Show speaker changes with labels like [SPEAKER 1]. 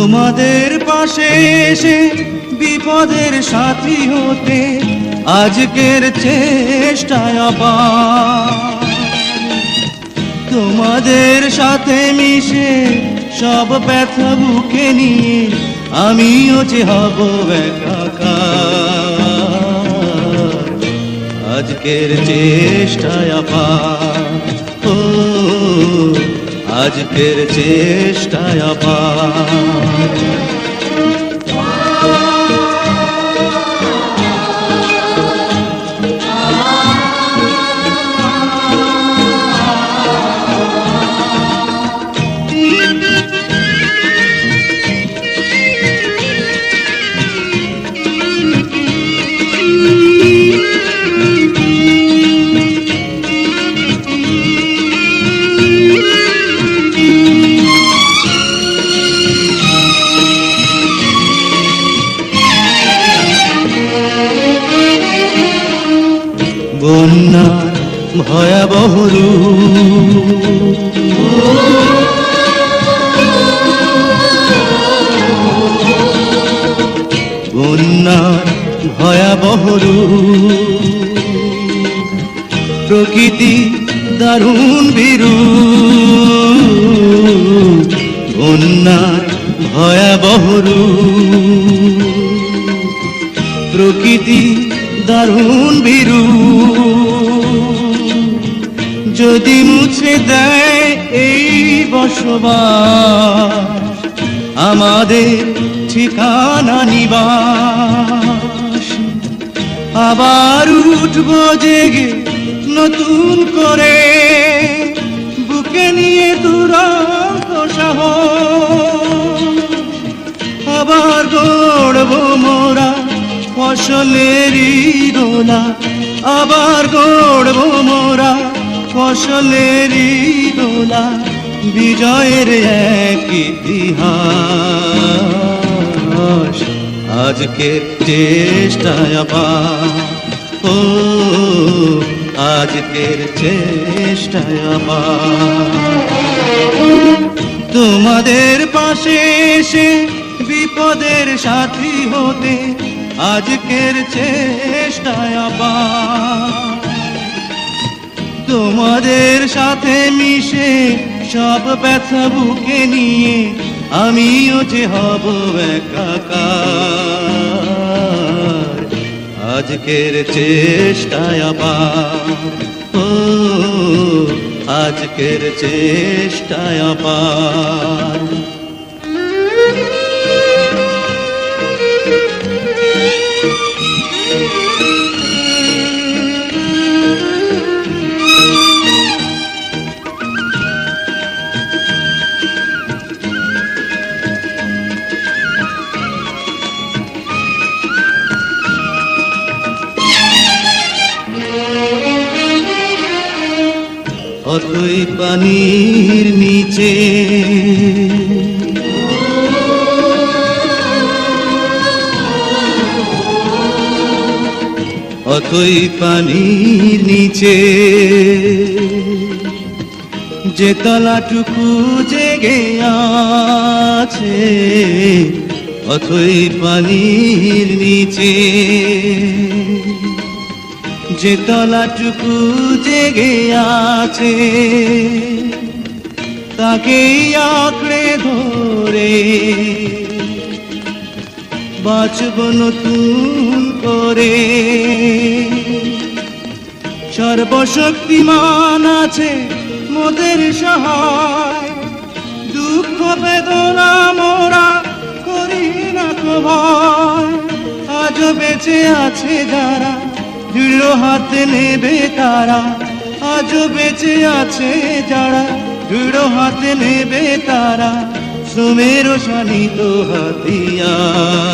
[SPEAKER 1] তোমাদের পাশে এসে বিপদের সাথী হতে আজকের চেষ্টায় আবার তোমাদের সাথে মিশে সব ব্যথা বুকে নিয়ে আমিও যে হব একাকার আজকের চেষ্টায় আবার ও আজকের চেষ্টায় আবার বন্যার ভয়াবহ রূপ বন্যার ভয়াবহ রূপ প্রকৃতি দারুণ বিরূপ বন্যার ভয়াবহ রূপ প্রকৃতি দারুণ বিরূপ যদি মুছে দেয় এই বসবাস আমাদের ঠিকানা নিবাস আবার উঠবো জেগে নতুন করে বুকে নিয়ে দুরন্ত সাহস আবার গড়বো মোরা ফসলেরই গোলা আবার গড়বো মোরা ফসলেরই গোলা বিজয়ের এক ইতিহাস আজকের চেষ্টায় আবার ও আজকের চেষ্টায় আবার তোমাদের পাশে এসে বিপদের সাথী হতে আজকের চেষ্টায় আবার তোমাদের সাথে মিশে সব ব্যথা বুকে নিয়ে আমিও যে হব একাকার আজকের চেষ্টায় আবার ও আজকের চেষ্টায় আবার অতই পানির নিচে অতই পানির নিচে যে তলাটুকু জেগে আছে অতই পানির নিচে যে তলাটুকু জেগে আছে তাকেই আঁকড়ে ধরে বাঁচব নতুন করে সর্বশক্তিমান আছে মোদের সহায় দুঃখ বেদনা মোরা করি না তো ভয় আজও বেঁচে আছে যারা দৃঢ় হাতে নেবে তারা আজও বেঁচে আছে যারা দৃঢ় হাতে নেবে তারা শ্রমের শানিত হাতিয়ার